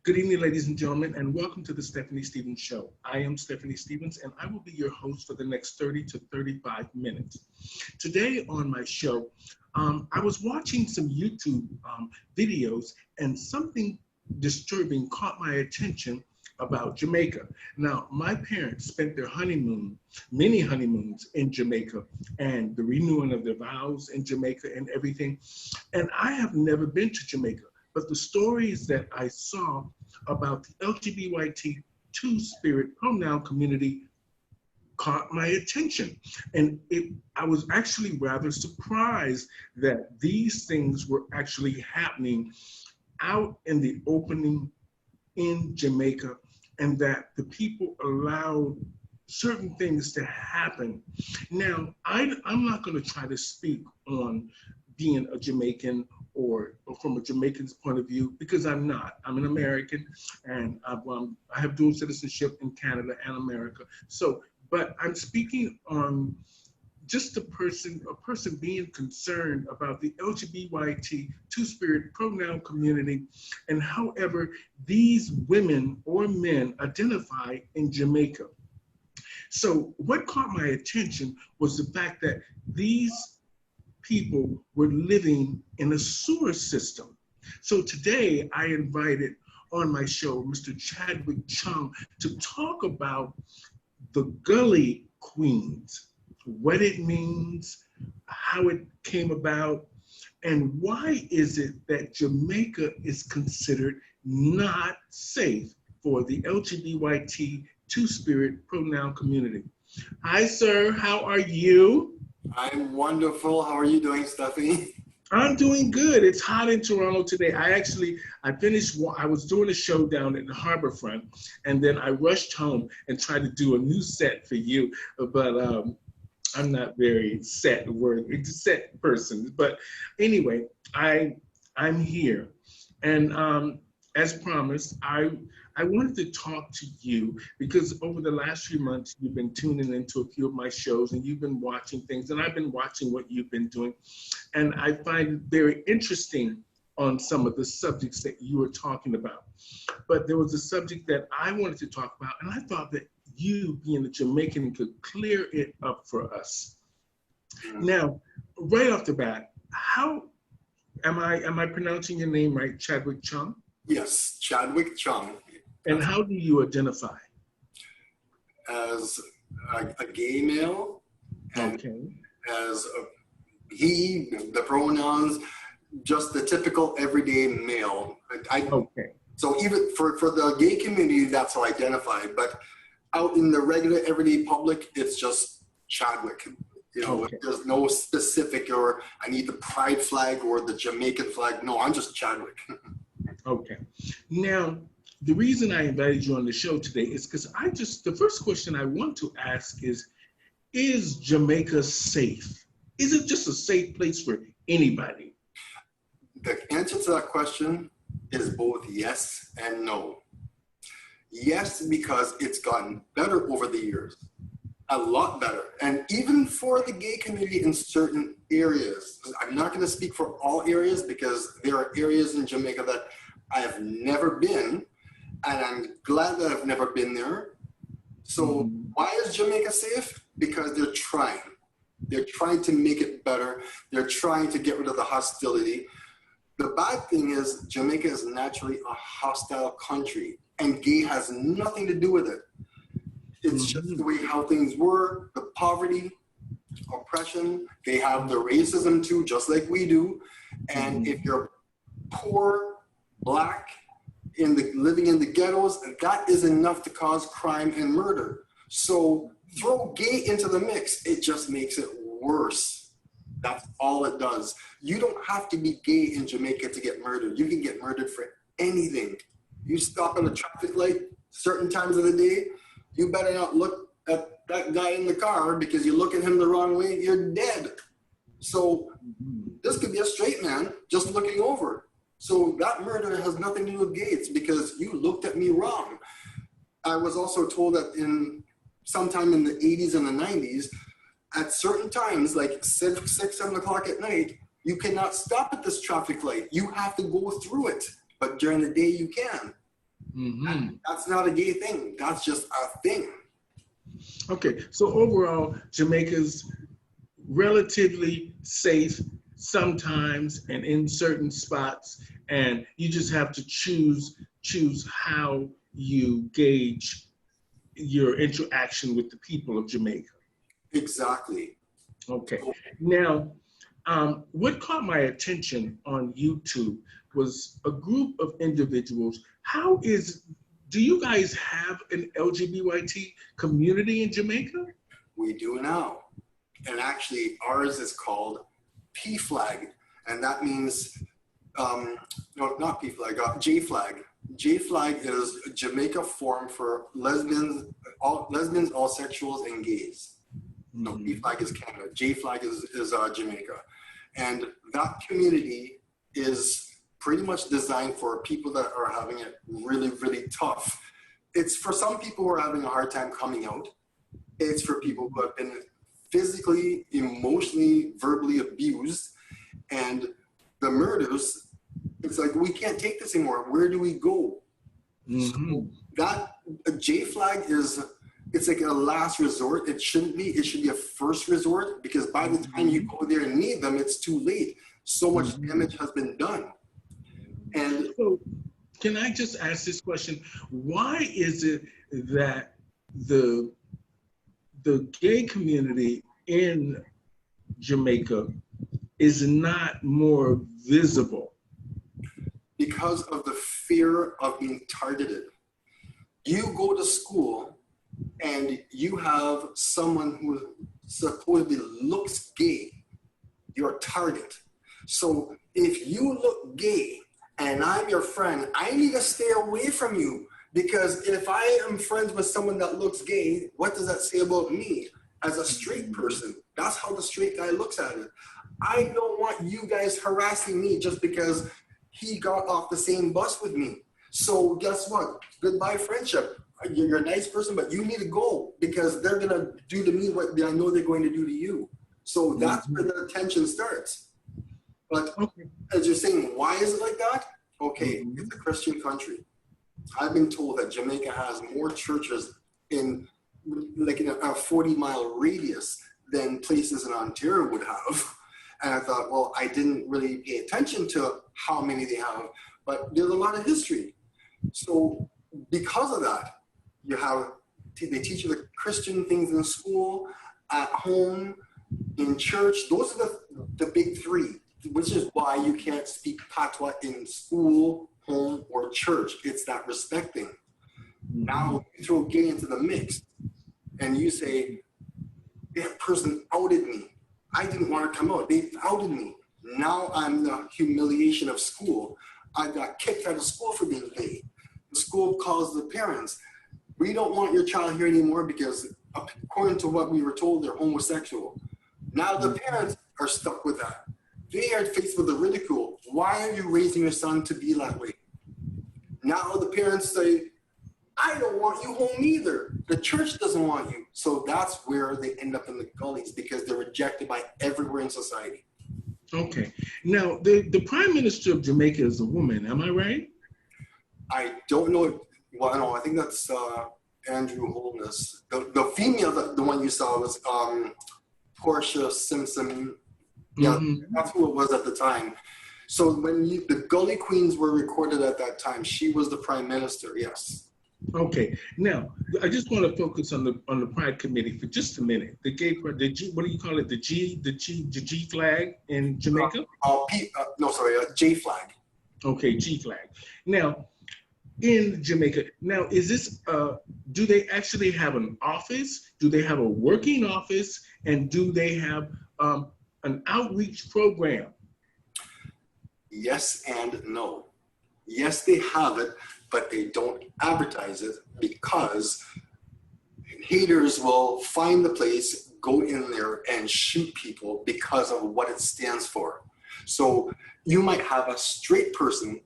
Good evening, ladies and gentlemen, and welcome to the Stephanie Stevens Show. I am Stephanie Stevens, and I will be your host for the next 30 to 35 minutes. Today on my show, I was watching some YouTube videos, and something disturbing caught my attention about Jamaica. Now, my parents spent their honeymoon, many honeymoons in Jamaica, and the renewing of their vows in Jamaica and everything. And I have never been to Jamaica, but the stories that I saw about the LGBYT two-spirit pronoun community caught my attention. And I was actually rather surprised that these things were actually happening out in the opening in Jamaica, and that the people allowed certain things to happen. Now, I'm not going to try to speak on being a Jamaican or from a Jamaican's point of view, because I'm not. I'm an American, and I have dual citizenship in Canada and America. So, but I'm speaking on just a person being concerned about the LGBYT two-spirit pronoun community, and however these women or men identify in Jamaica. So what caught my attention was the fact that these people were living in a sewer system. So today I invited on my show Mr. Chadwick Chung to talk about the Gully Queens, what it means, how it came about, and why is it that Jamaica is considered not safe for the LGBYT two-spirit pronoun community. Hi, sir. How are you? I'm wonderful. How are you doing, Stephanie? I'm doing good. It's hot in Toronto today. I was doing a show down at the Harborfront, and then I rushed home and tried to do a new set for you, but I'm not very set person. But anyway, I'm here, and as promised, I wanted to talk to you because over the last few months, you've been tuning into a few of my shows and you've been watching things, and I've been watching what you've been doing. And I find it very interesting on some of the subjects that you were talking about. But there was a subject that I wanted to talk about, and I thought that you, being a Jamaican, could clear it up for us. Now, right off the bat, how am I pronouncing your name right, Chadwick Chung? Yes, Chadwick Chung. And how do you identify? As a gay male, and okay. As he, the pronouns, just the typical everyday male. Okay. So even for the gay community, that's how I identify. But out in the regular everyday public, it's just Chadwick. You know, okay. There's no specific, or I need the pride flag or the Jamaican flag. No, I'm just Chadwick. Okay. Now, the reason I invited you on the show today is because the first question I want to ask is Jamaica safe? Is it just a safe place for anybody? The answer to that question is both yes and no. Yes, because it's gotten better over the years, a lot better. And even for the gay community in certain areas, I'm not going to speak for all areas because there are areas in Jamaica that I have never been, and I'm glad that I've never been there. So why is Jamaica safe? Because they're trying. They're trying to make it better. They're trying to get rid of the hostility. The bad thing is Jamaica is naturally a hostile country, and gay has nothing to do with it. It's just the way how things were, the poverty, oppression. They have the racism too, just like we do. And if you're poor, Black, living in the ghettos, that is enough to cause crime and murder. So throw gay into the mix, it just makes it worse. That's all it does. You don't have to be gay in Jamaica to get murdered. You can get murdered for anything. You stop at a traffic light certain times of the day, you better not look at that guy in the car, because you look at him the wrong way, you're dead. So this could be a straight man just looking over. So that murder has nothing to do with gay. It's because you looked at me wrong. I was also told that sometime in the 80s and the 90s, at certain times, like 6, 7 o'clock at night, you cannot stop at this traffic light. You have to go through it. But during the day, you can. That's not a gay thing. That's just a thing. Okay, so overall, Jamaica's relatively safe sometimes and in certain spots, and you just have to choose how you gauge your interaction with the people of Jamaica. Exactly. Okay. Now, what caught my attention on YouTube was a group of individuals. Do you guys have an LGBYT community in Jamaica? We do now. And actually, ours is called P-Flag. And that means, no, not P-Flag, J-Flag. J-Flag is Jamaica form for lesbians, all sexuals, and gays. No, P-Flag is Canada. J-Flag is Jamaica. And that community is pretty much designed for people that are having it really, really tough. It's for some people who are having a hard time coming out. It's for people who have been physically, emotionally, verbally abused. And the murders, it's like, we can't take this anymore. Where do we go? So that J-Flag it's like a last resort. It shouldn't be. It should be a first resort, because by the time you go there and need them, it's too late. So much damage has been done. And so, can I just ask this question? Why is it that the gay community in Jamaica is not more visible? Because of the fear of being targeted. You go to school and you have someone who supposedly looks gay, your target. So if you look gay and I'm your friend, I need to stay away from you, because if I am friends with someone that looks gay, what does that say about me as a straight person? That's how the straight guy looks at it. I don't want you guys harassing me just because he got off the same bus with me. So guess what? Goodbye friendship. You're a nice person, but you need to go, because they're going to do to me what I know they're going to do to you. So that's where the tension starts. But as you're saying, why is it like that? Okay, it's a Christian country. I've been told that Jamaica has more churches in a 40-mile radius than places in Ontario would have. And I thought, well, I didn't really pay attention to how many they have, but there's a lot of history. So because of that, they teach you the Christian things in school, at home, in church. Those are the big three, which is why you can't speak patois in school, home, or church. It's that respect thing. Now you throw gay into the mix and you say, that person outed me. I didn't want to come out. They outed me. Now I'm the humiliation of school. I got kicked out of school for being gay. The school calls the parents. We don't want your child here anymore because according to what we were told, they're homosexual. Now the parents are stuck with that. They are faced with the ridicule. Why are you raising your son to be that way? Now the parents say, I don't want you home either. The church doesn't want you. So that's where they end up in the gullies, because they're rejected by everywhere in society. Okay. Now, the Prime Minister of Jamaica is a woman. Am I right? I don't know. Well, no, I think that's Andrew Holness. The female, the one you saw was Portia Simpson. Yeah, that's who it was at the time. So when the Gully Queens were recorded at that time, she was the Prime Minister, yes. Okay. Now, I just want to focus on the Pride Committee for just a minute. The gay pride, what do you call it? The G flag in Jamaica? J flag. Okay, G flag. Now, in Jamaica, is this? Do they actually have an office? Do they have a working office? And do they have an outreach program? Yes and no. Yes, they have it, but they don't advertise it because haters will find the place, go in there and shoot people because of what it stands for. So you might have a straight person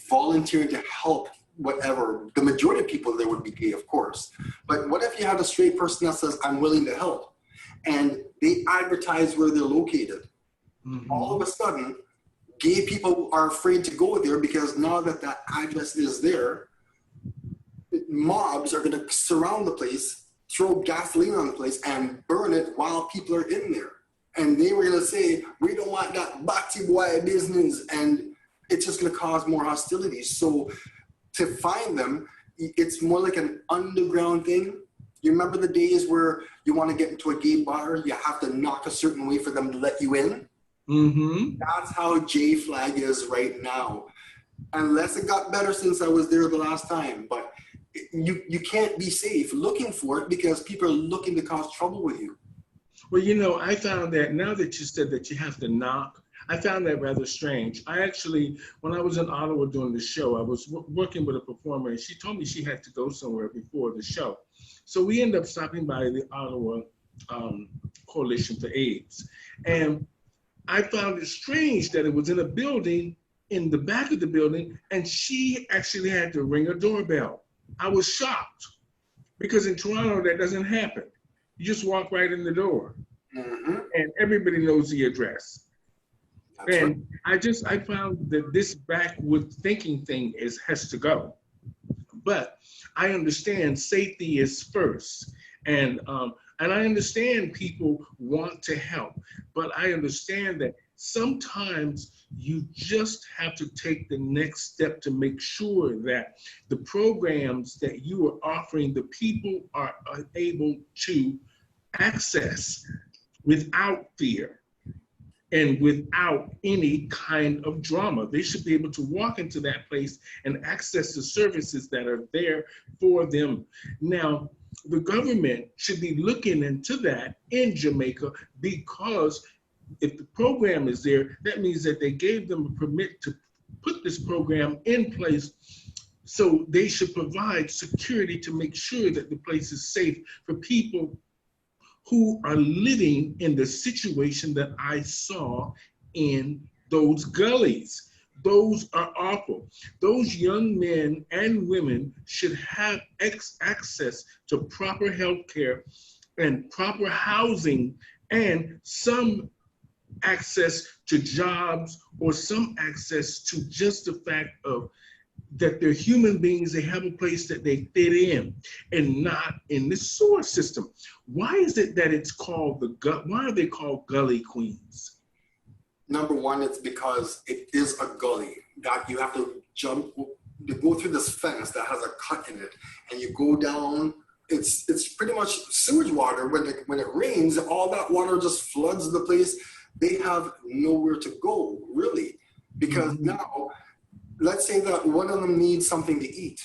volunteering to help whatever. The majority of people there would be gay, of course. But what if you have a straight person that says, I'm willing to help? And they advertise where they're located. All of a sudden, gay people are afraid to go there because now that address is there, mobs are going to surround the place, throw gasoline on the place, and burn it while people are in there. And they were going to say, we don't want that batty boy business. And it's just going to cause more hostility. So to find them, it's more like an underground thing. You remember the days where you want to get into a gay bar, you have to knock a certain way for them to let you in? Mm-hmm. That's how J-Flag is right now. Unless it got better since I was there the last time. But you can't be safe looking for it because people are looking to cause trouble with you. Well, you know, I found that now that you said that you have to knock, I found that rather strange. I actually, when I was in Ottawa doing the show, I was working with a performer, and she told me she had to go somewhere before the show. So we ended up stopping by the Ottawa Coalition for AIDS. And I found it strange that it was in a building, in the back of the building, and she actually had to ring a doorbell. I was shocked because in Toronto, that doesn't happen. You just walk right in the door, and everybody knows the address. That's and right. I found that this backward thinking thing has to go. But I understand safety is first, and I understand people want to help, but I understand that sometimes you just have to take the next step to make sure that the programs that you are offering, the people are able to access without fear and without any kind of drama. They should be able to walk into that place and access the services that are there for them. Now, the government should be looking into that in Jamaica, because if the program is there, that means that they gave them a permit to put this program in place. So they should provide security to make sure that the place is safe for people who are living in the situation that I saw in those gullies. Those are awful. Those young men and women should have access to proper health care and proper housing and some access to jobs or some access to just the fact of that they're human beings, they have a place that they fit in and not in the sewer system. Why is it that it's called why are they called Gully Queens? Number one, it's because it is a gully that you have to go through this fence that has a cut in it, and you go down. It's pretty much sewage water. When it rains, all that water just floods the place. They have nowhere to go, really, because now, let's say that one of them needs something to eat.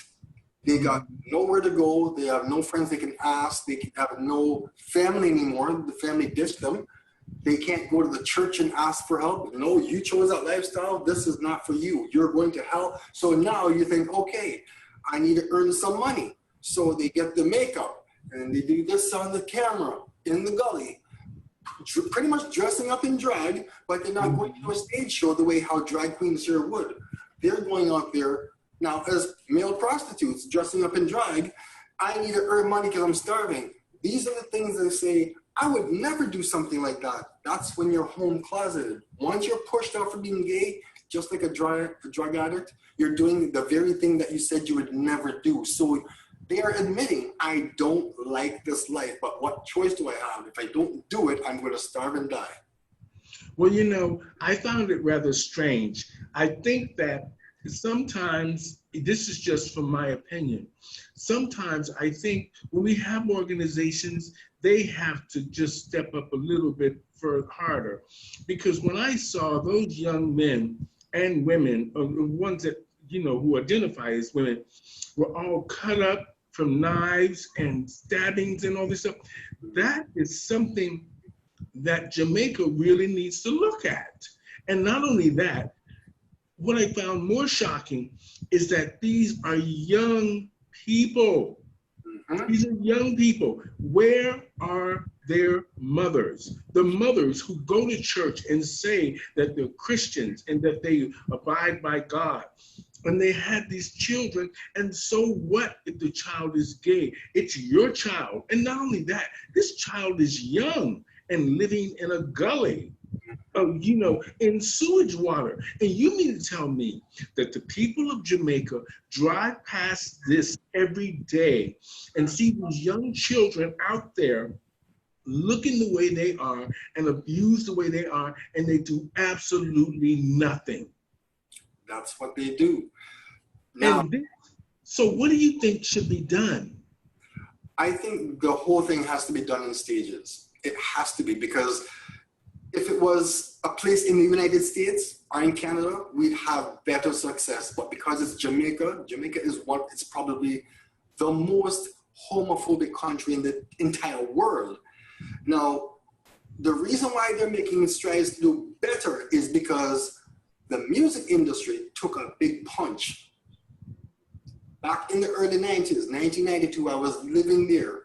They got nowhere to go. They have no friends they can ask. They have no family anymore. The family ditched them. They can't go to the church and ask for help. No, you chose that lifestyle. This is not for you. You're going to hell. So now you think, okay, I need to earn some money. So they get the makeup and they do this on the camera in the gully, pretty much dressing up in drag, but they're not going to a stage show the way how drag queens here would. They're going out there now as male prostitutes dressing up in drag. I need to earn money because I'm starving. These are the things that say, I would never do something like that. That's when you're home closeted. Once you're pushed out for being gay, just like a drug addict, you're doing the very thing that you said you would never do. So they are admitting, I don't like this life, but what choice do I have? If I don't do it, I'm going to starve and die. Well, you know, I found it rather strange. I think that sometimes, this is just from my opinion, sometimes I think when we have organizations, they have to just step up a little bit harder. Because when I saw those young men and women, or the ones that, you know, who identify as women, were all cut up from knives and stabbings and all this stuff, that is something that Jamaica really needs to look at. And not only that, what I found more shocking is that these are young people. These are young people. Where are their mothers? The mothers who go to church and say that they're Christians and that they abide by God. And they had these children, and so what if the child is gay? It's your child. And not only that, this child is young and living in a gully. in sewage water. And you mean to tell me that the people of Jamaica drive past this every day and see these young children out there looking the way they are and abused the way they are, and they do absolutely nothing? That's what they do. Now, So what do you think should be done? I think the whole thing has to be done in stages. It has to be, because if it was a place in the United States or in Canada, we'd have better success. But because it's Jamaica, it's probably the most homophobic country in the entire world. Now, the reason why they're making strides to do better is because the music industry took a big punch. Back in the early 90s, 1992, I was living there.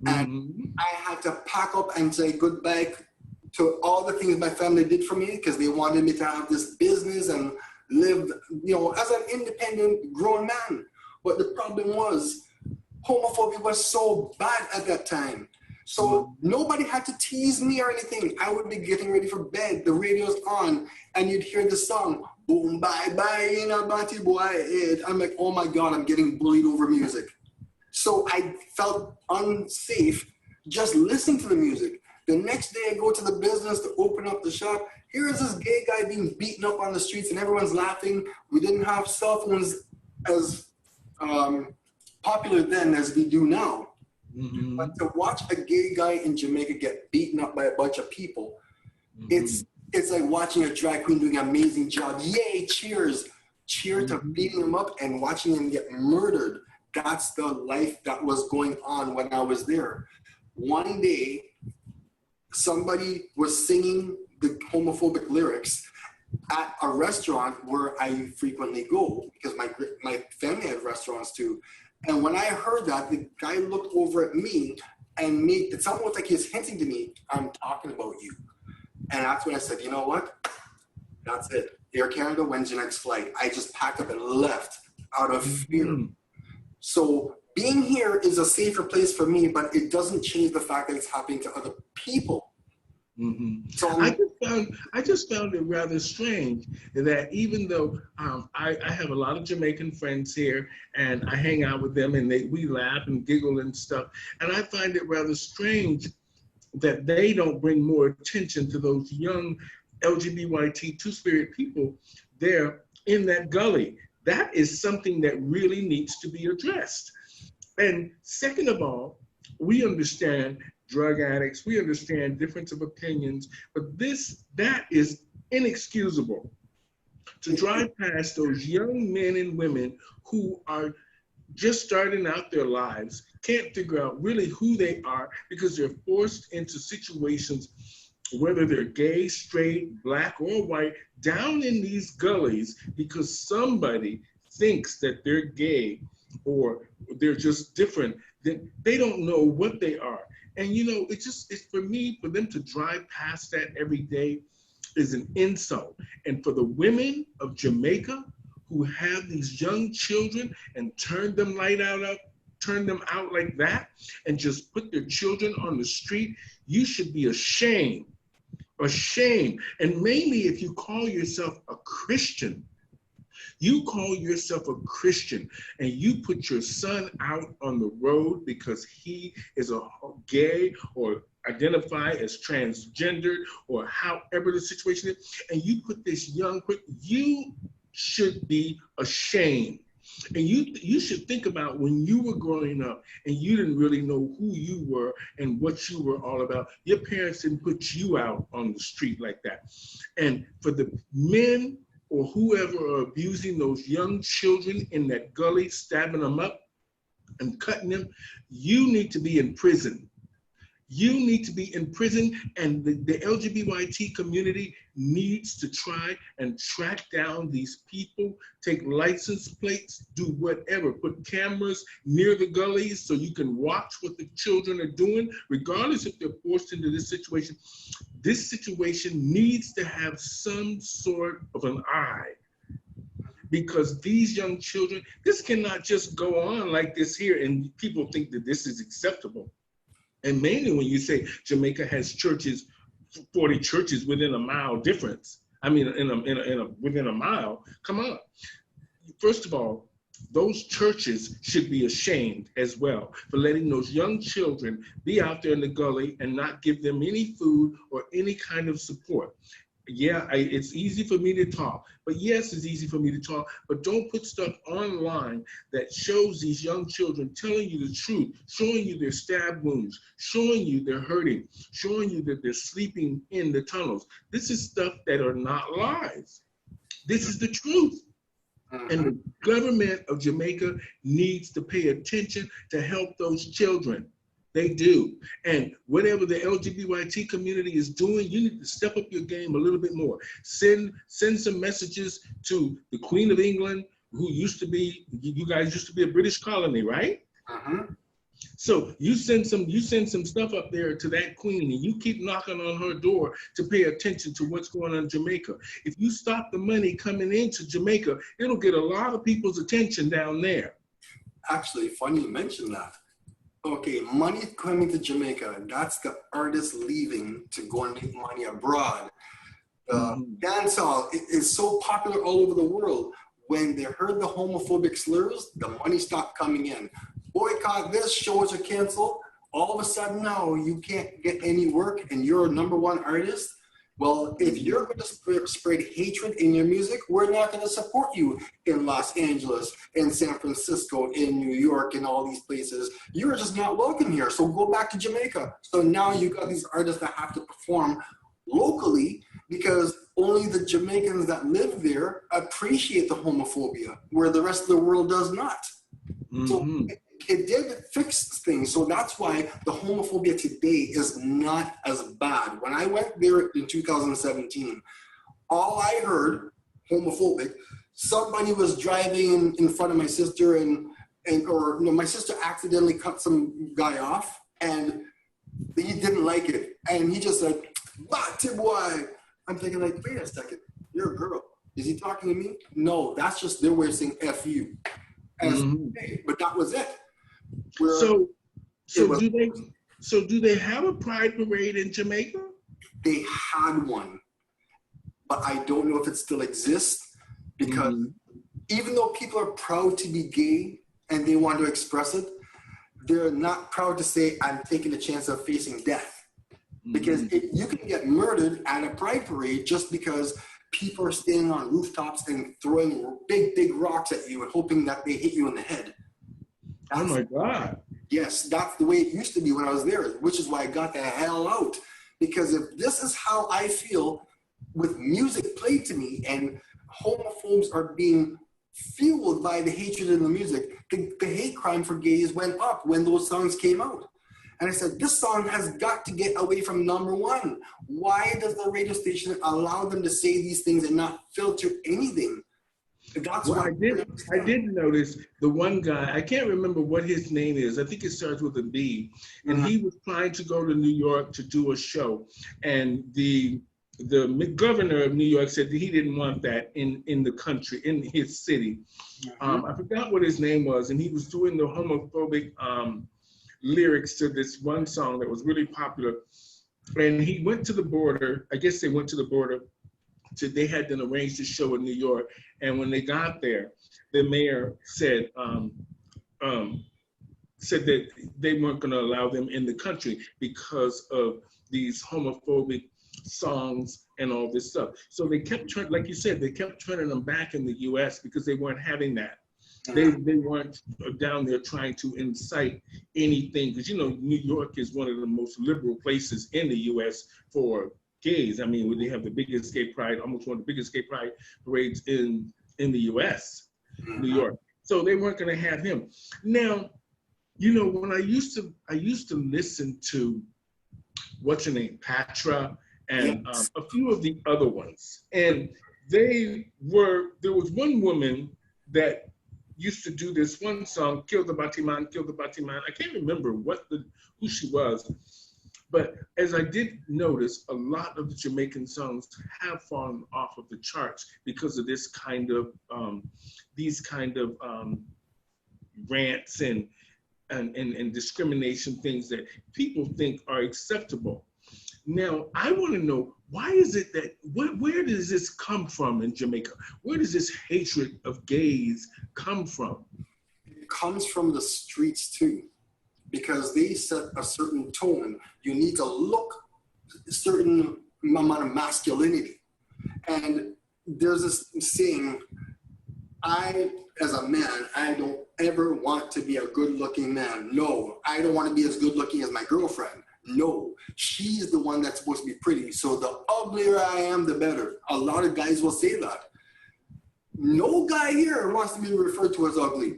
And I had to pack up and say goodbye to all the things my family did for me, because they wanted me to have this business and live, as an independent grown man. But the problem was, homophobia was so bad at that time. So nobody had to tease me or anything. I would be getting ready for bed, the radio's on, and you'd hear the song, boom, bye, bye, in a batty boy. I'm like, oh my God, I'm getting bullied over music. So I felt unsafe just listening to the music. The next day I go to the business to open up the shop. Here is this gay guy being beaten up on the streets and everyone's laughing. We didn't have cell phones as popular then as we do now. But to watch a gay guy in Jamaica get beaten up by a bunch of people, it's like watching a drag queen doing an amazing job. Yay, cheers. Cheer to beating him up and watching him get murdered. That's the life that was going on when I was there. One day, somebody was singing the homophobic lyrics at a restaurant where I frequently go, because my family had restaurants too. And when I heard that, the guy looked over at me and it's almost like he's hinting to me, I'm talking about you. And that's when I said, you know what? That's it. Air Canada, when's your next flight? I just packed up and left out of fear. So being here is a safer place for me, but it doesn't change the fact that it's happening to other people. So I just found it rather strange that even though I have a lot of Jamaican friends here and I hang out with them and we laugh and giggle and stuff, and I find it rather strange that they don't bring more attention to those young LGBYT two-spirit people there in that gully. That is something that really needs to be addressed. And second of all, we understand drug addicts, we understand difference of opinions, but that is inexcusable. To drive past those young men and women who are just starting out their lives, can't figure out really who they are because they're forced into situations, whether they're gay, straight, black, or white, down in these gullies because somebody thinks that they're gay or they're just different. They don't know what they are. And it's for me, for them to drive past that every day is an insult. And for the women of Jamaica who have these young children and turn them out like that and just put their children on the street, you should be ashamed. Ashamed. And mainly if you call yourself a Christian, and you put your son out on the road because he is a gay or identify as transgendered or however the situation is, and you put this you should be ashamed. And you should think about when you were growing up and you didn't really know who you were and what you were all about. Your parents didn't put you out on the street like that. And for the men or whoever are abusing those young children in that gully, stabbing them up and cutting them, you need to be in prison. You need to be in prison, and the LGBYT community needs to try and track down these people, take license plates, do whatever, put cameras near the gullies so you can watch what the children are doing, regardless if they're forced into this situation. This situation needs to have some sort of an eye, because these young children, this cannot just go on like this here and people think that this is acceptable. And mainly when you say Jamaica has churches 40 churches within a mile difference. I mean, within a mile. Come on. First of all, those churches should be ashamed as well for letting those young children be out there in the gully and not give them any food or any kind of support. Yeah, it's easy for me to talk, but yes, it's easy for me to talk, but don't put stuff online that shows these young children telling you the truth, showing you their stab wounds, showing you they're hurting, showing you that they're sleeping in the tunnels. This is stuff that are not lies. This is the truth. And the government of Jamaica needs to pay attention to help those children. They do. And whatever the LGBYT community is doing, you need to step up your game a little bit more. Send some messages to the Queen of England, who used to be, you guys used to be a British colony, right? So you send some stuff up there to that queen, and you keep knocking on her door to pay attention to what's going on in Jamaica. If you stop the money coming into Jamaica, it'll get a lot of people's attention down there. Actually, funny you mention that. Okay, money coming to Jamaica, that's the artists leaving to go and make money abroad. Dancehall is so popular all over the world. When they heard the homophobic slurs, the money stopped coming in. Boycott this, shows are canceled. All of a sudden now you can't get any work and you're a #1 artist. Well, if you're going to spread hatred in your music, we're not going to support you in Los Angeles, in San Francisco, in New York, in all these places. You're just not welcome here. So go back to Jamaica. So now you've got these artists that have to perform locally because only the Jamaicans that live there appreciate the homophobia, where the rest of the world does not. So it did fix things. So that's why the homophobia today is not as bad. When I went there in 2017, all I heard, homophobic, somebody was driving in front of my sister or my sister accidentally cut some guy off and he didn't like it. And he just said, "Batty boy." I'm thinking like, wait a second, you're a girl. Is he talking to me? No, that's just their way of saying F you. But that was it. So do they have a pride parade in Jamaica? They had one, but I don't know if it still exists because even though people are proud to be gay and they want to express it, they're not proud to say, I'm taking the chance of facing death. Because you can get murdered at a pride parade just because people are standing on rooftops and throwing big rocks at you and hoping that they hit you in the head. Oh my God. Yes, that's the way it used to be when I was there, which is why I got the hell out. Because if this is how I feel with music played to me and homophobes are being fueled by the hatred in the music, the hate crime for gays went up when those songs came out. And I said, this song has got to get away from #1. Why does the radio station allow them to say these things and not filter anything? That's I did notice the one guy, I can't remember what his name is. I think it starts with a B. And he was trying to go to New York to do a show. And the governor of New York said that he didn't want that in the country, in his city. I forgot what his name was. And he was doing the homophobic lyrics to this one song that was really popular. And he went to the border. I guess they went to the border. They had them arrange the show in New York. And when they got there, the mayor said that they weren't going to allow them in the country because of these homophobic songs and all this stuff. So they kept trying, like you said, they kept turning them back in the US because they weren't having that. They weren't down there trying to incite anything, because New York is one of the most liberal places in the U.S. for gays. I mean, they have the biggest gay pride, almost one of the biggest gay pride parades in the U.S., New York. So they weren't going to have him. Now, when I used to listen to what's her name, Patra, and a few of the other ones, and there was one woman that used to do this one song, Kill the Batiman, Kill the Batiman. I can't remember who she was, but as I did notice, a lot of the Jamaican songs have fallen off of the charts because of this kind of, rants and discrimination things that people think are acceptable. Now, I want to know, why is it that, where does this come from in Jamaica? Where does this hatred of gays come from? It comes from the streets too, because they set a certain tone. You need to look a certain amount of masculinity. And there's this saying, as a man, I don't ever want to be a good-looking man. No, I don't want to be as good-looking as my girlfriend. No, she's the one that's supposed to be pretty. So the uglier I am, the better. A lot of guys will say that. No guy here wants to be referred to as ugly.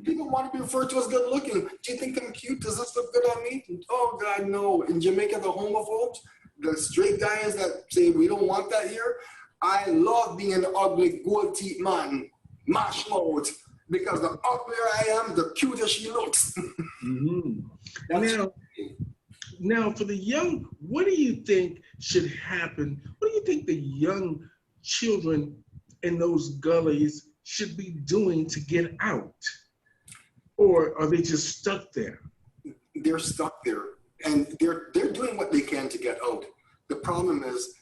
People want to be referred to as good-looking. Do you think I'm cute? Does this look good on me? Oh, God, no. In Jamaica, the homophobes, the straight guys that say we don't want that here, I love being an ugly, gold-teeth man, mash mouth, because the uglier I am, the cuter she looks. Now, for the young, what do you think should happen? What do you think the young children in those gullies should be doing to get out? Or are they just stuck there? They're stuck there, and they're doing what they can to get out. The problem is,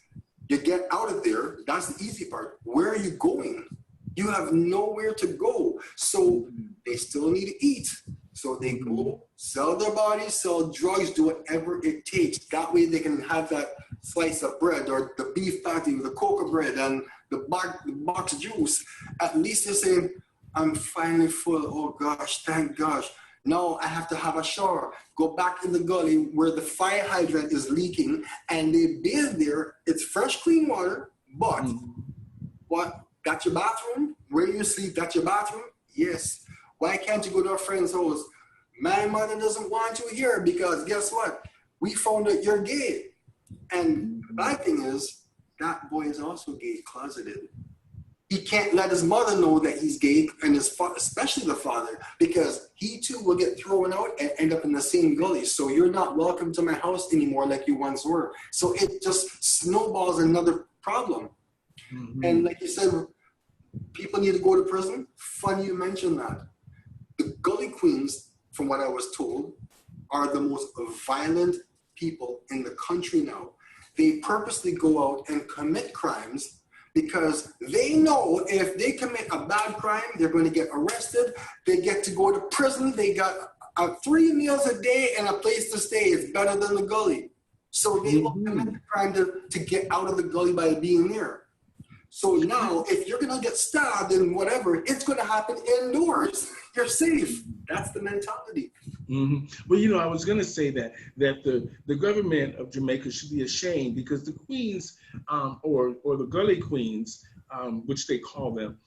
you get out of there, that's the easy part. Where are you going? You have nowhere to go. So they still need to eat. So they go, sell their bodies, sell drugs, do whatever it takes. That way they can have that slice of bread or the beef patty with the cocoa bread and the box juice. At least they're saying, I'm finally full. Oh gosh, thank gosh. Now I have to have a shower. Go back in the gully where the fire hydrant is leaking and they bathe there. It's fresh, clean water, but what? Got your bathroom? Where you sleep, got your bathroom? Yes. Why can't you go to a friend's house? My mother doesn't want you here because guess what? We found out you're gay. And the bad thing is, that boy is also gay closeted. He can't let his mother know that he's gay, and his especially the father, because he too will get thrown out and end up in the same gully. So you're not welcome to my house anymore like you once were. So it just snowballs another problem. And like you said, people need to go to prison. Funny you mentioned that. The Gully Queens, from what I was told, are the most violent people in the country now. They purposely go out and commit crimes because they know if they commit a bad crime, they're going to get arrested. They get to go to prison. They got 3 meals a day and a place to stay. It's better than the gully. So they will commit the crime to get out of the gully by being there. So now, if you're going to get stabbed and whatever, it's going to happen indoors. You're safe. That's the mentality. Well, you know, I was going to say that the government of Jamaica should be ashamed because the queens or the Gully Queens, which they call them,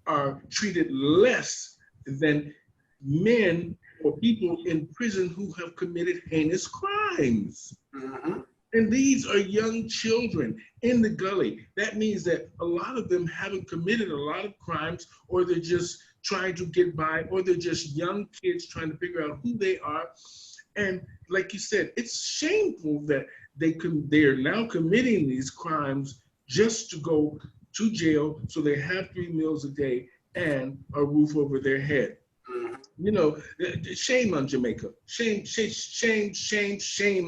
are treated less than men or people in prison who have committed heinous crimes. And these are young children in the gully. That means that a lot of them haven't committed a lot of crimes, or they're just trying to get by, or they're just young kids trying to figure out who they are. And like you said, it's shameful that they're now committing these crimes just to go to jail so they have 3 meals a day and a roof over their head. You know, shame on Jamaica. Shame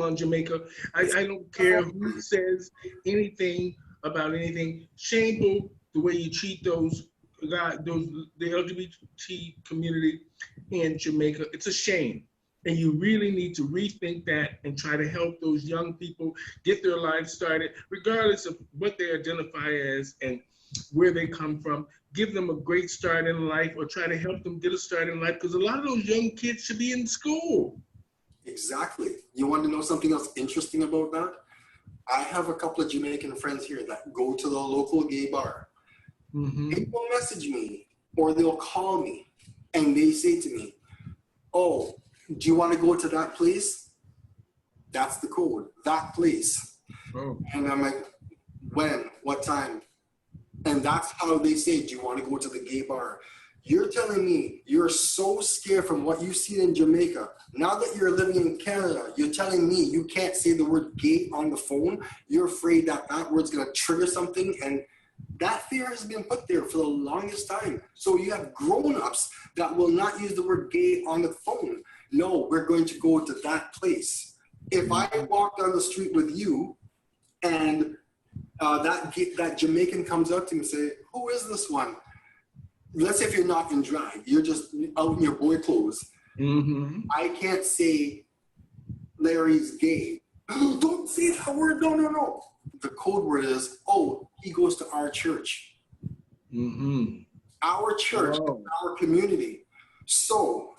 on Jamaica. I don't care who says anything about anything. Shameful the way you treat the LGBT community in Jamaica. It's a shame. And you really need to rethink that and try to help those young people get their lives started, regardless of what they identify as and where they come from. Give them a great start in life, or try to help them get a start in life, because a lot of those young kids should be in school. Exactly. You want to know something else interesting about that? I have a couple of Jamaican friends here that go to the local gay bar. They will message me or they'll call me and they say to me, oh, do you want to go to that place? That's the code, that place. And I'm like, when? What time? And that's how they say, do you want to go to the gay bar? You're telling me you're so scared from what you've seen in Jamaica. Now that you're living in Canada, you're telling me you can't say the word gay on the phone. You're afraid that that word's going to trigger something. And that fear has been put there for the longest time. So you have grown-ups that will not use the word gay on the phone. No, we're going to go to that place. If I walk down the street with you and that Jamaican comes up to me and say, who is this one? Let's say if you're not in drag, you're just out in your boy clothes. Mm-hmm. I can't say Larry's gay. Don't say that word. No. The code word is, oh, he goes to our church. Mm-hmm. Our church, our community. So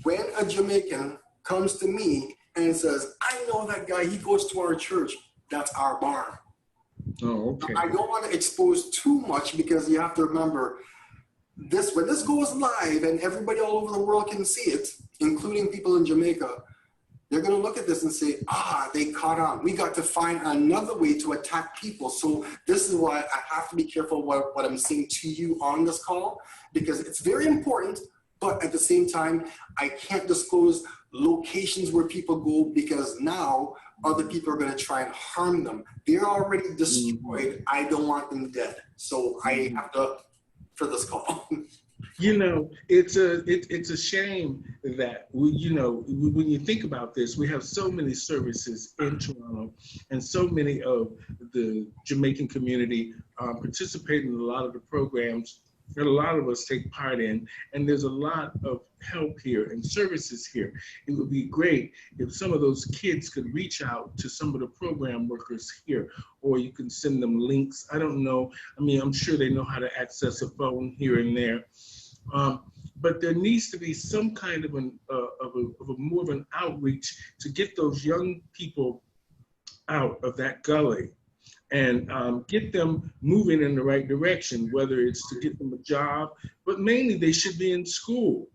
when a Jamaican comes to me and says, I know that guy, he goes to our church, that's our bar. Oh, okay. I don't want to expose too much because you have to remember this, when this goes live and everybody all over the world can see it, including people in Jamaica, they're going to look at this and say, they caught on. We got to find another way to attack people. So this is why I have to be careful what I'm saying to you on this call, because it's very important, but at the same time, I can't disclose locations where people go because now other people are going to try and harm them. They're already destroyed. I don't want them dead. So I have to, for this call. You know, it's a shame that when you think about this, we have so many services in Toronto, and so many of the Jamaican community participate in a lot of the programs that a lot of us take part in, and there's a lot of help here and services here. It would be great if some of those kids could reach out to some of the program workers here, or you can send them links. I don't know. I mean, I'm sure they know how to access a phone here and there. But there needs to be some kind of more of an outreach to get those young people out of that gully and get them moving in the right direction, whether it's to get them a job, but mainly they should be in school.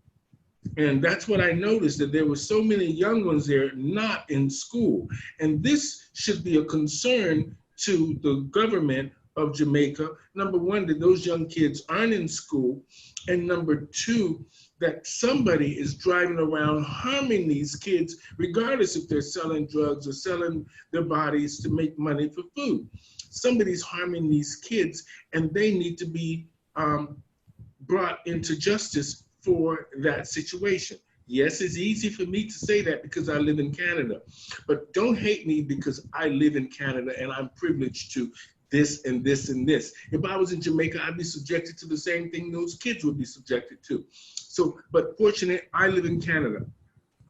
And that's what I noticed, that there were so many young ones there not in school. And this should be a concern to the government of Jamaica. Number one, that those young kids aren't in school. And number two, that somebody is driving around harming these kids, regardless if they're selling drugs or selling their bodies to make money for food. Somebody's harming these kids, and they need to be brought into justice for that situation. Yes, it's easy for me to say that because I live in Canada, but don't hate me because I live in Canada and I'm privileged to this and this and this. If I was in Jamaica, I'd be subjected to the same thing those kids would be subjected to. So, but fortunately, I live in Canada.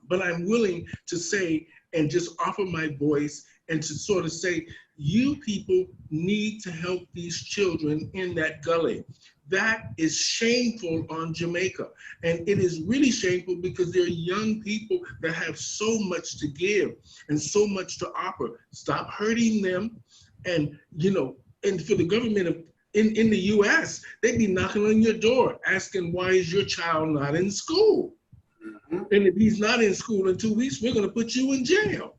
But I'm willing to say and just offer my voice and to sort of say, you people need to help these children in that gully. That is shameful on Jamaica. And it is really shameful because they're young people that have so much to give and so much to offer. Stop hurting them. And, and for the government in the US, they'd be knocking on your door asking, why is your child not in school? Mm-hmm. And if he's not in school in 2 weeks, we're going to put you in jail.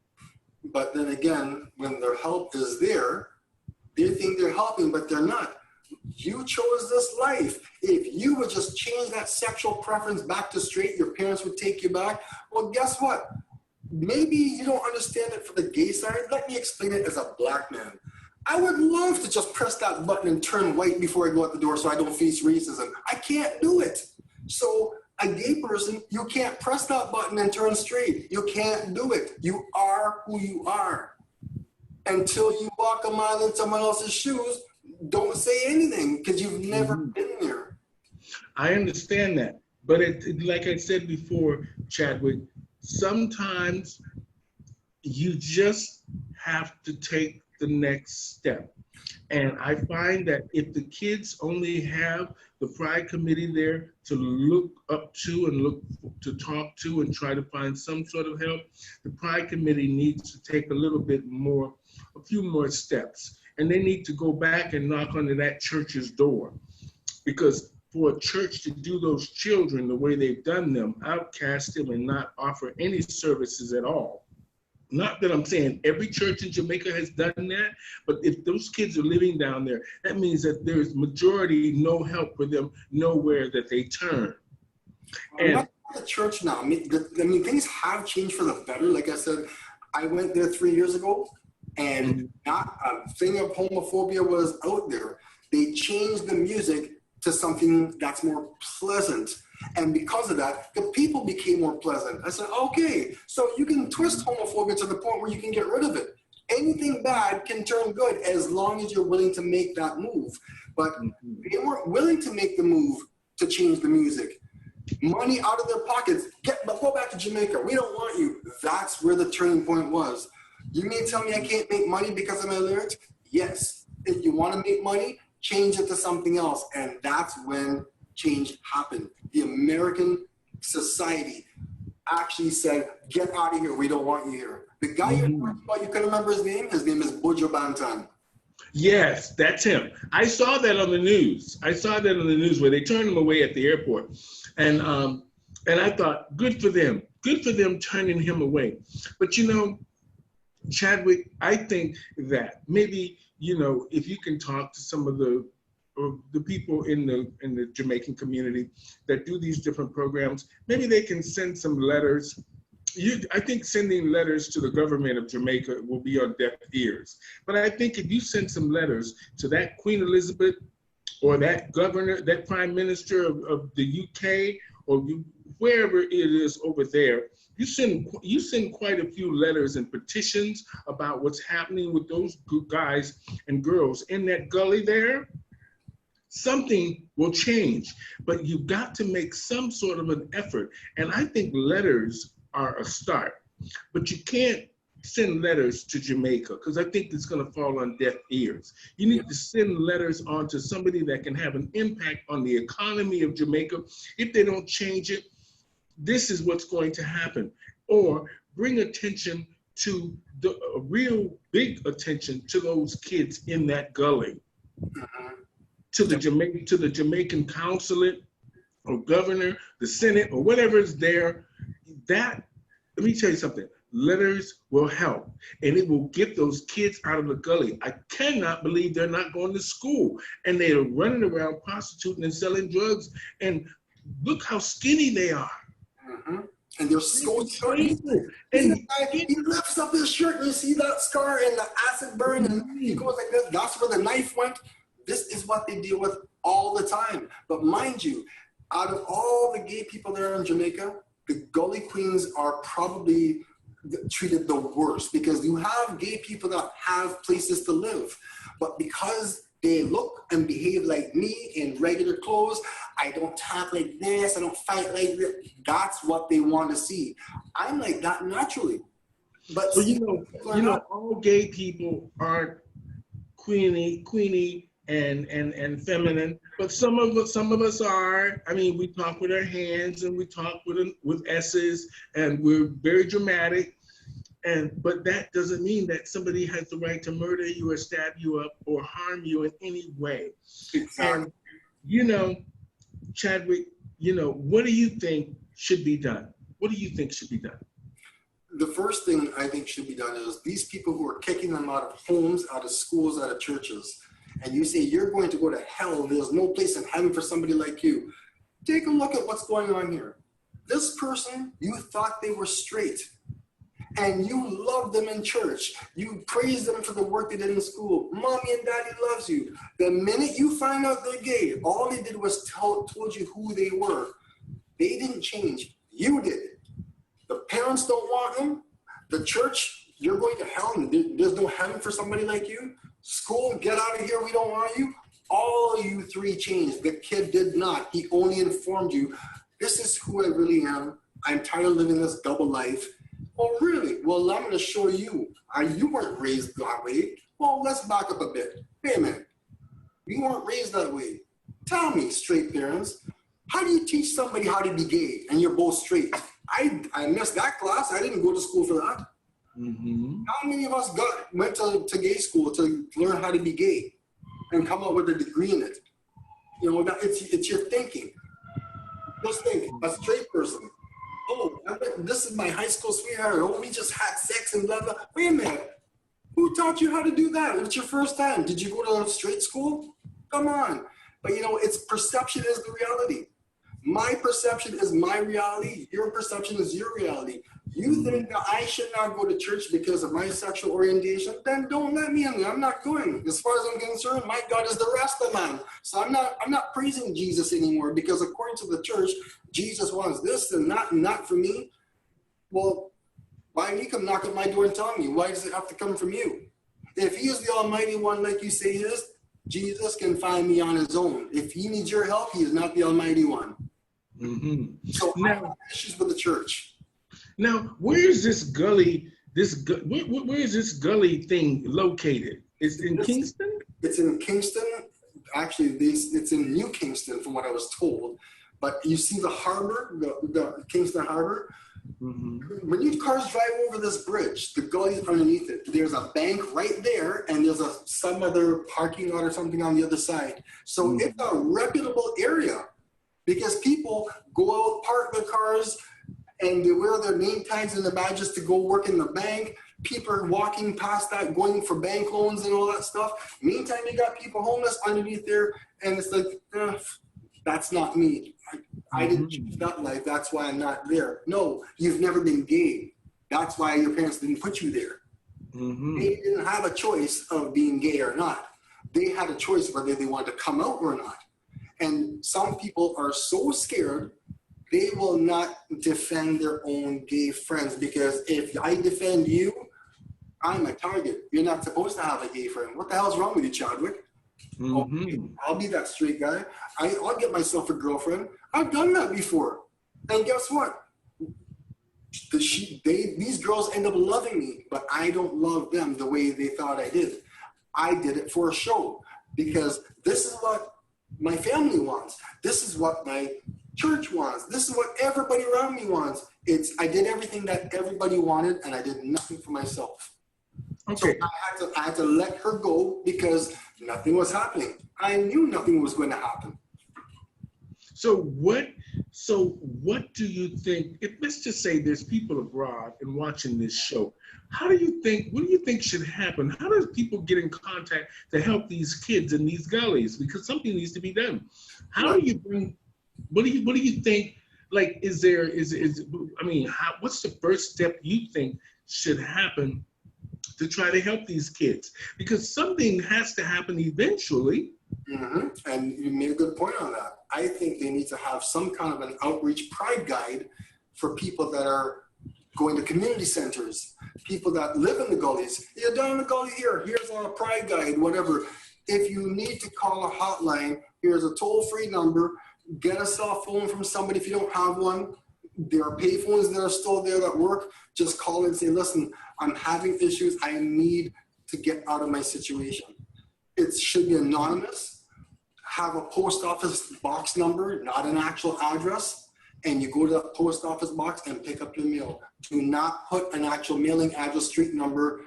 But then again, when their help is there, they think they're helping, but they're not. You chose this life. If you would just change that sexual preference back to straight, your parents would take you back. Well, guess what? Maybe you don't understand it for the gay side. Let me explain it as a black man. I would love to just press that button and turn white before I go out the door so I don't face racism. I can't do it. So a gay person, you can't press that button and turn straight. You can't do it. You are who you are. Until you walk a mile in someone else's shoes, don't say anything because you've never been there. I understand that. But like I said before, Chadwick, sometimes you just have to take the next step. And I find that if the kids only have the Pride Committee there to look up to and look to talk to and try to find some sort of help, the Pride Committee needs to take a few more steps. And they need to go back and knock on that church's door. Because for a church to do those children the way they've done them, outcast them and not offer any services at all. Not that I'm saying every church in Jamaica has done that, but if those kids are living down there, that means that there's majority no help for them nowhere that they turn. I'm not at the church now. I mean, things have changed for the better. Like I said, I went there 3 years ago, and not a thing of homophobia was out there. They changed the music to something that's more pleasant. And because of that, the people became more pleasant. I said, okay, so you can twist homophobia to the point where you can get rid of it. Anything bad can turn good as long as you're willing to make that move. But they weren't willing to make the move to change the music. Money out of their pockets. But go back to Jamaica. We don't want you. That's where the turning point was. You mean tell me I can't make money because of my lyrics? Yes. If you want to make money, change it to something else. And that's when change happened. The American society actually said, get out of here. We don't want you here. The guy you're talking about, you can remember his name? His name is Buju Banton. Yes, that's him. I saw that on the news. Where they turned him away at the airport. And I thought, good for them. Good for them turning him away. But, you know, Chadwick, I think that maybe, you know, if you can talk to some of the people in the Jamaican community that do these different programs, maybe they can send some letters. I think sending letters to the government of Jamaica will be on deaf ears. But I think if you send some letters to that Queen Elizabeth or that governor, that prime minister of the UK, or wherever it is over there, you send quite a few letters and petitions about what's happening with those guys and girls in that gully there, something will change. But you've got to make some sort of an effort. And I think letters are a start, but you can't send letters to Jamaica because I think it's going to fall on deaf ears. You need to send letters on to somebody that can have an impact on the economy of Jamaica. If they don't change it, this is what's going to happen. Or bring attention to real big attention to those kids in that gully, to the Jamaican consulate or governor, the Senate, or whatever is there. That, let me tell you something, letters will help, and it will get those kids out of the gully. I cannot believe they're not going to school, and they're running around prostituting and selling drugs, and look how skinny they are. And they're so crazy. And he lifts up his shirt, and you see that scar and the acid burn, and he goes like this. That's where the knife went. This is what they deal with all the time. But mind you, out of all the gay people there in Jamaica, the Gully Queens are probably treated the worst because you have gay people that have places to live. But because they look and behave like me in regular clothes, I don't talk like this, I don't fight like this, that's what they want to see. I'm like that naturally. But well, you know, all gay people aren't queenie and feminine, but some of us are. I mean, we talk with our hands and we talk with S's, and we're very dramatic. But that doesn't mean that somebody has the right to murder you or stab you up or harm you in any way. Exactly. And you know, Chadwick, you know, what do you think should be done? What do you think should be done? The first thing I think should be done is these people who are kicking them out of homes, out of schools, out of churches, and you say you're going to go to hell, there's no place in heaven for somebody like you. Take a look at what's going on here. This person, you thought they were straight, and you loved them in church. You praised them for the work they did in school. Mommy and daddy loves you. The minute you find out they're gay, all they did was told you who they were. They didn't change. You did. The parents don't want them. The church, you're going to hell, and there's no heaven for somebody like you. School, get out of here, we don't want you. All you three changed. The kid did not. He only informed you, this is who I really am. I'm tired of living this double life. Oh, really? Well, I'm going to show you. You weren't raised that way. Well, let's back up a bit. Wait a minute. You weren't raised that way. Tell me, straight parents, how do you teach somebody how to be gay and you're both straight? I missed that class. I didn't go to school for that. How many of us went to gay school to learn how to be gay and come up with a degree in it? You know, it's your thinking. Just think, a straight person. Oh, this is my high school sweetheart. Oh, we just had sex and blah, blah. Wait a minute. Who taught you how to do that? It's your first time. Did you go to straight school? Come on. But you know, it's perception is the reality. My perception is my reality. Your perception is your reality. You think that I should not go to church because of my sexual orientation? Then don't let me in there. I'm not going. As far as I'm concerned, my God is the rest of man. So I'm not praising Jesus anymore because according to the church, Jesus wants this and not for me. Well, why do you come knock at my door and tell me? Why does it have to come from you? If he is the Almighty One, like you say he is, Jesus can find me on his own. If he needs your help, he is not the Almighty One. Mm-hmm. So I have issues with the church. Now, where is this Gully? Where is this Gully thing located? Is it in Kingston? It's in Kingston. Actually, it's in New Kingston, from what I was told. But you see the harbor, the Kingston Harbor. Mm-hmm. When you cars drive over this bridge, the gully underneath it, there's a bank right there, and there's some other parking lot or something on the other side. So it's a reputable area because people go out, park their cars, and they wear their name tags and their badges to go work in the bank. People are walking past that, going for bank loans and all that stuff. Meantime, you got people homeless underneath there, and it's like, that's not me. I didn't choose that life. That's why I'm not there. No, you've never been gay. That's why your parents didn't put you there. Mm-hmm. They didn't have a choice of being gay or not. They had a choice whether they wanted to come out or not. And some people are so scared they will not defend their own gay friends, because if I defend you, I'm a target. You're not supposed to have a gay friend. What the hell's wrong with you, Chadwick? Mm-hmm. Okay, I'll be that straight guy. I'll get myself a girlfriend. I've done that before. And guess what? These girls end up loving me, but I don't love them the way they thought I did. I did it for a show because this is what my family wants. This is what my church wants. This is what everybody around me wants. I did everything that everybody wanted, and I did nothing for myself. Okay. So I had to let her go because nothing was happening. I knew nothing was going to happen. So what do you think, let's just say there's people abroad and watching this show, what do you think should happen? How does people get in contact to help these kids in these gullies? Because something needs to be done. What do you think, like, what's the first step you think should happen to try to help these kids? Because something has to happen eventually. Mm-hmm. And you made a good point on that. I think they need to have some kind of an outreach pride guide for people that are going to community centers, people that live in the gullies. You're down in the gully here. Here's a pride guide, whatever. If you need to call a hotline, here's a toll-free number. Get a cell phone from somebody if you don't have one. There are payphones that are still there that work. Just call and say, listen, I'm having issues. I need to get out of my situation. It should be anonymous. Have a post office box number, not an actual address. And you go to that post office box and pick up your mail. Do not put an actual mailing address, street number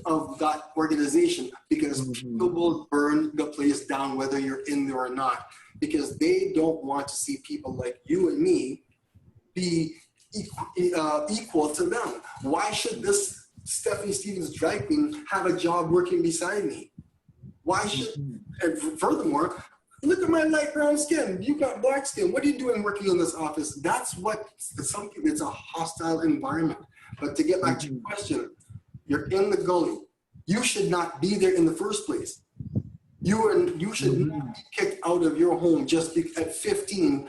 of that organization, because people will burn the place down whether you're in there or not, because they don't want to see people like you and me be equal to them. Why should this Stephanie Stevens drag queen have a job working beside me? Why should, and furthermore, look at my light brown skin. You got black skin. What are you doing working in this office? That's what, it's a hostile environment. But to get back to your question, you're in the gully. You should not be there in the first place. You should not be kicked out of your home just at 15,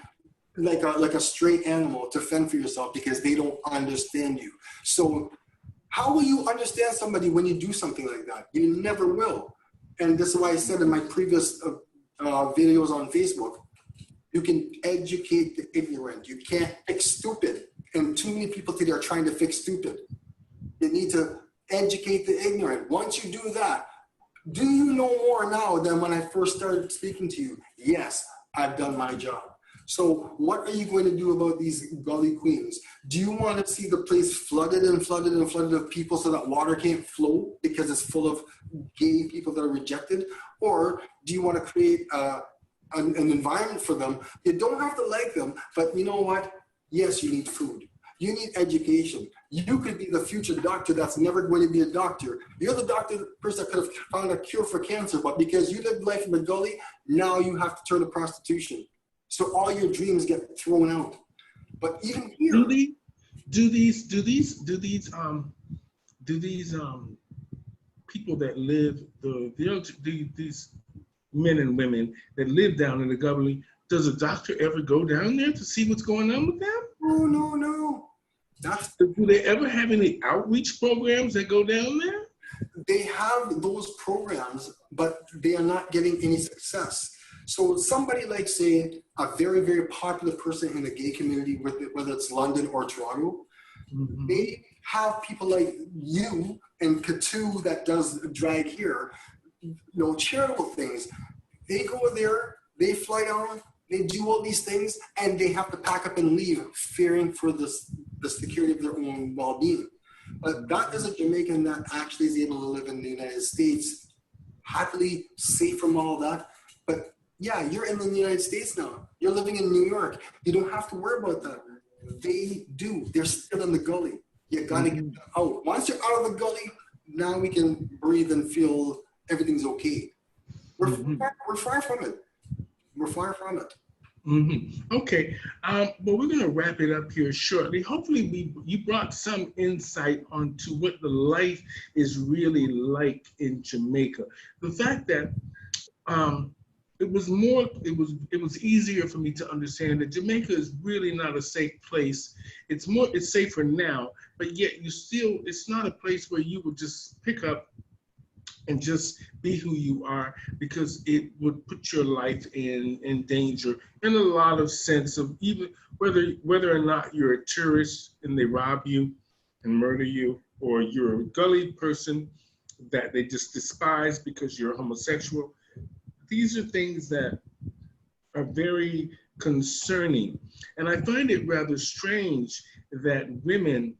like a stray animal, to fend for yourself because they don't understand you. So how will you understand somebody when you do something like that? You never will. And this is why I said in my previous videos on Facebook, you can educate the ignorant. You can't fix stupid. And too many people today are trying to fix stupid. You need to educate the ignorant. Once you do that, do you know more now than when I first started speaking to you? Yes, I've done my job. So what are you going to do about these gully queens? Do you want to see the place flooded and flooded and flooded with people so that water can't flow because it's full of gay people that are rejected? Or do you want to create an environment for them? You don't have to like them, but you know what? Yes, you need food. You need education. You could be the future doctor that's never going to be a doctor. You're the person that could have found a cure for cancer, but because you lived life in the gully, now you have to turn to prostitution. So all your dreams get thrown out. But even here, Do these people that live these men and women that live down in the Gully, does a doctor ever go down there to see what's going on with them? No, no, no. That's Do they ever have any outreach programs that go down there? They have those programs, but they are not getting any success. So somebody like, say, a very, very popular person in the gay community, whether it's London or Toronto, Mm-hmm. they have people like you and Katu that does drag here, charitable things. They go there, they fly down, they do all these things, and they have to pack up and leave, fearing for the security of their own well-being. But that is a Jamaican that actually is able to live in the United States, happily, safe from all that. But yeah, you're in the United States now. You're living in New York. You don't have to worry about that. They do. They're still in the gully. You got to get them out. Once you're out of the gully, now we can breathe and feel everything's okay. We're far from it. We're far from it. Mm-hmm. Okay, well, we're going to wrap it up here shortly. Hopefully, you brought some insight onto what the life is really like in Jamaica. The fact that it was easier for me to understand that Jamaica is really not a safe place. It's safer now, but yet it's not a place where you would just pick up and just be who you are, because it would put your life in danger in a lot of sense of even whether or not you're a tourist and they rob you and murder you, or you're a gully person that they just despise because you're homosexual. These are things that are very concerning. And I find it rather strange that women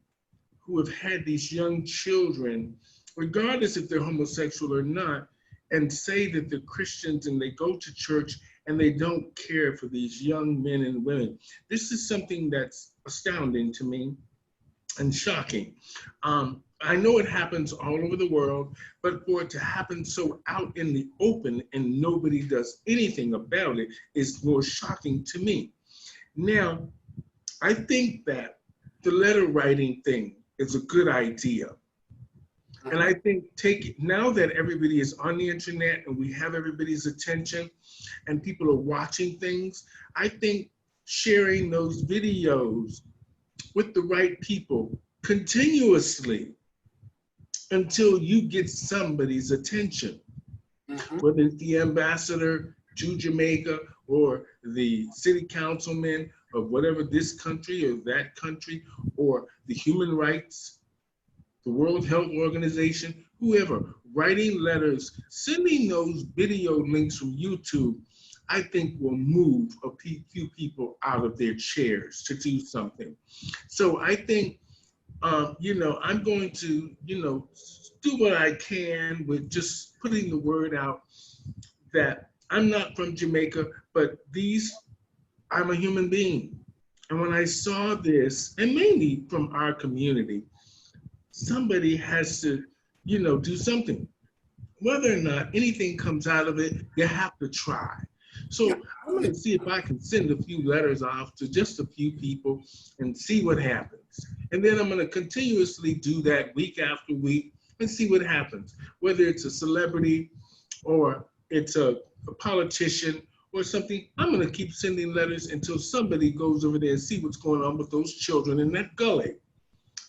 who have had these young children, regardless if they're homosexual or not, and say that they're Christians and they go to church and they don't care for these young men and women. This is something that's astounding to me and shocking. I know it happens all over the world, but for it to happen so out in the open and nobody does anything about it is more shocking to me. Now, I think that the letter writing thing is a good idea. And I think now that everybody is on the internet and we have everybody's attention and people are watching things, I think sharing those videos with the right people continuously until you get somebody's attention, whether it's the ambassador to Jamaica or the city councilman of whatever this country or that country, or the human rights, the World Health Organization, whoever, writing letters, sending those video links from YouTube, I think will move a few people out of their chairs to do something. So I think, I'm going to, do what I can with just putting the word out that I'm not from Jamaica, but I'm a human being. And when I saw this, and mainly from our community, somebody has to, do something. Whether or not anything comes out of it, you have to try. So I'm going to see if I can send a few letters off to just a few people and see what happens. And then I'm going to continuously do that week after week and see what happens. Whether it's a celebrity or it's a politician or something, I'm going to keep sending letters until somebody goes over there and see what's going on with those children in that gully,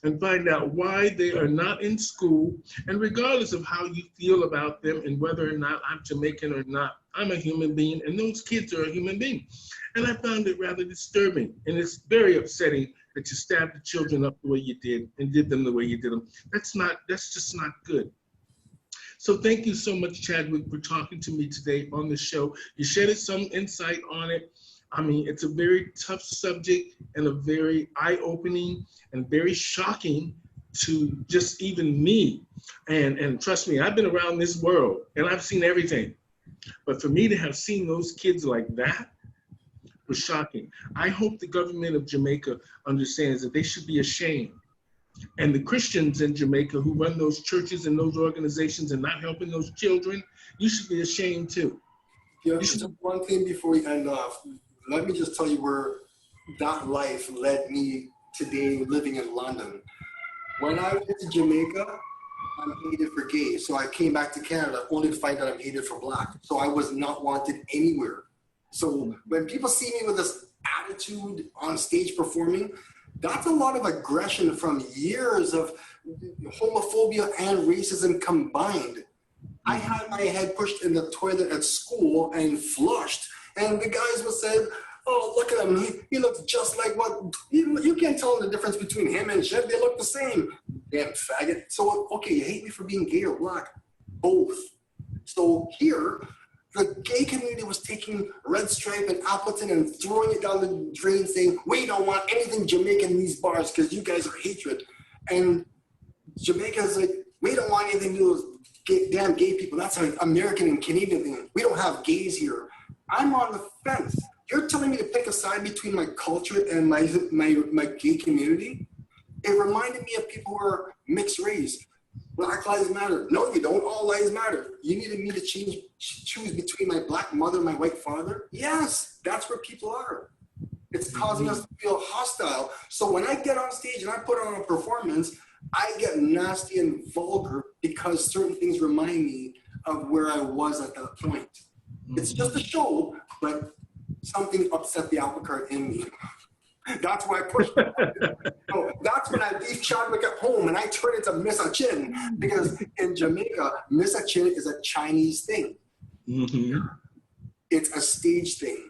and find out why they are not in school. And regardless of how you feel about them and whether or not I'm Jamaican or not, I'm a human being and those kids are a human being. And I found it rather disturbing. And it's very upsetting that you stabbed the children up the way you did and did them the way you did them. That's just not good. So thank you so much, Chadwick, for talking to me today on the show. You shedded some insight on it. I mean, it's a very tough subject and a very eye-opening and very shocking to just even me. And trust me, I've been around this world and I've seen everything. But for me to have seen those kids like that was shocking. I hope the government of Jamaica understands that they should be ashamed. And the Christians in Jamaica who run those churches and those organizations and not helping those children, you should be ashamed too. Yeah, just one thing before we end off. Let me just tell you where that life led me today living in London. When I went to Jamaica, I'm hated for gay. So I came back to Canada only to find out I'm hated for black. So I was not wanted anywhere. So when people see me with this attitude on stage performing, that's a lot of aggression from years of homophobia and racism combined. I had my head pushed in the toilet at school and flushed. And the guys would say, oh, look at him. He looks just like what, you can't tell the difference between him and Jeb. They look the same. Damn faggot. So, okay, you hate me for being gay or black? Both. So here, the gay community was taking Red Stripe and Appleton and throwing it down the drain saying, we don't want anything Jamaican in these bars because you guys are hatred. And Jamaica's like, we don't want anything to do with damn gay people. That's an American and Canadian thing. We don't have gays here. I'm on the fence. You're telling me to pick a side between my culture and my gay community? It reminded me of people who are mixed race. Black lives matter. No, you don't. All lives matter. You needed me to choose between my black mother and my white father? Yes, that's where people are. It's causing us to feel hostile. So when I get on stage and I put on a performance, I get nasty and vulgar because certain things remind me of where I was at that point. It's just a show, but something upset the apple cart in me. That's why I pushed it. So that's when I leave Chadwick at home and I turn into Miss Chin, because in Jamaica, Miss Chin is a Chinese thing. Mm-hmm. It's a stage thing.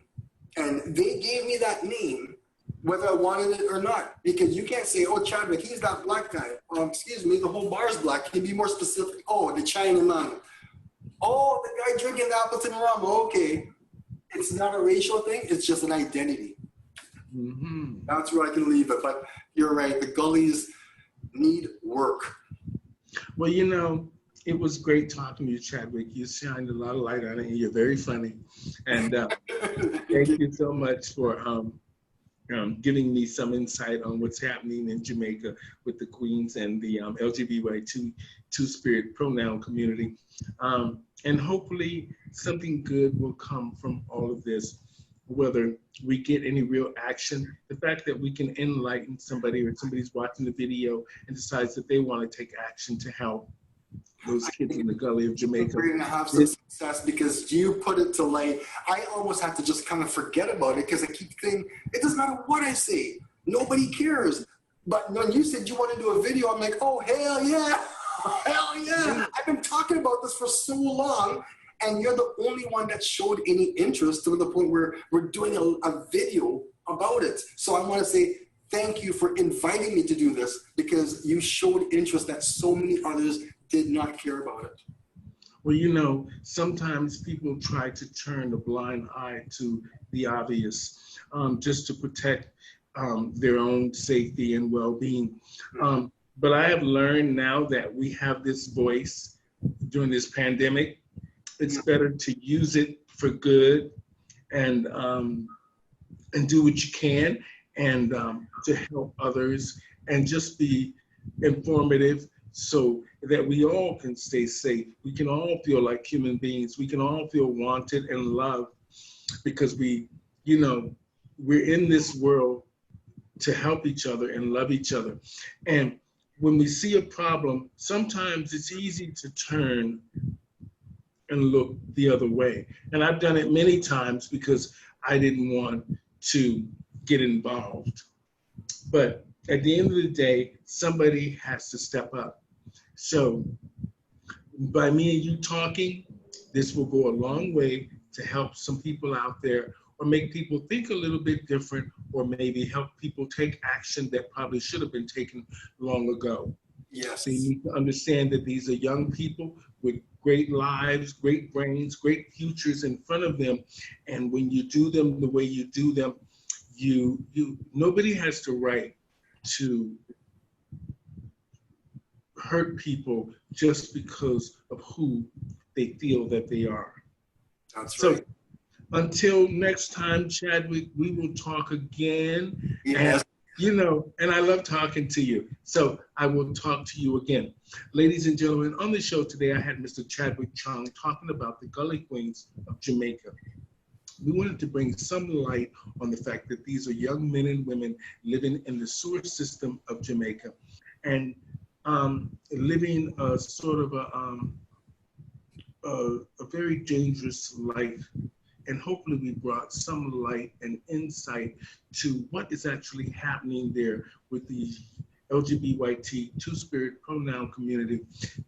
And they gave me that name whether I wanted it or not, because you can't say, oh, Chadwick, he's that black guy. Excuse me, the whole bar's black. Can you be more specific? Oh, the Chinaman. Oh, the guy drinking the Appleton rum. Okay. It's not a racial thing. It's just an identity. Mm-hmm. That's where I can leave it. But you're right. The Gullies need work. Well, you know, it was great talking to you, Chadwick. You shined a lot of light on it, and you're very funny. And thank you so much for giving me some insight on what's happening in Jamaica with the Queens and the LGBYT two-spirit pronoun community. And hopefully something good will come from all of this, whether we get any real action. The fact that we can enlighten somebody, or somebody's watching the video and decides that they want to take action to help those kids in the Gully of Jamaica. We're going to have some success because you put it to light. I almost have to just kind of forget about it because I keep thinking, it doesn't matter what I say. Nobody cares. But when you said you want to do a video, I'm like, oh, hell yeah. Hell yeah. I've been talking about this for so long, and you're the only one that showed any interest to the point where we're doing a video about it. So I want to say thank you for inviting me to do this, because you showed interest that so many others did not care about it. Well, you know, sometimes people try to turn a blind eye to the obvious just to protect their own safety and well-being. But I have learned now that we have this voice during this pandemic. It's better to use it for good and do what you can, and to help others, and just be informative so that we all can stay safe. We can all feel like human beings. We can all feel wanted and loved, because we, you know, we're in this world to help each other and love each other. And when we see a problem, sometimes it's easy to turn and look the other way. And I've done it many times because I didn't want to get involved. But at the end of the day, somebody has to step up. So by me and you talking, this will go a long way to help some people out there, or make people think a little bit different, or maybe help people take action that probably should have been taken long ago. Yes. They need to understand that these are young people with great lives, great brains, great futures in front of them. And when you do them the way you do them, nobody has the right to hurt people just because of who they feel that they are. That's right. So until next time, Chadwick, we will talk again. Yes. And, you know, and I love talking to you. So I will talk to you again. Ladies and gentlemen, on the show today, I had Mr. Chadwick Chung talking about the Gully Queens of Jamaica. We wanted to bring some light on the fact that these are young men and women living in the sewer system of Jamaica and living a sort of a very dangerous life. And hopefully we brought some light and insight to what is actually happening there with the LGBYT, two-spirit pronoun community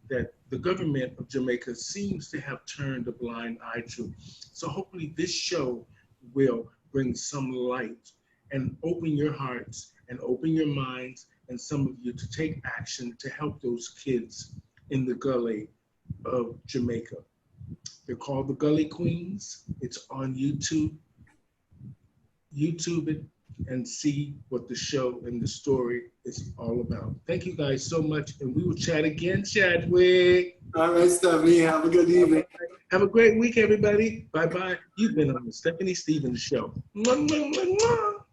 that the government of Jamaica seems to have turned a blind eye to. So hopefully this show will bring some light and open your hearts and open your minds and some of you to take action to help those kids in the Gully of Jamaica. They're called the Gully Queens. It's on YouTube. YouTube it and see what the show and the story is all about. Thank you guys so much, and we will chat again, Chadwick. All right, Stephanie, have a good evening. Have a great week, everybody. Bye-bye. You've been on the Stephanie Stevens Show. Mwah, mwah, mwah, mwah.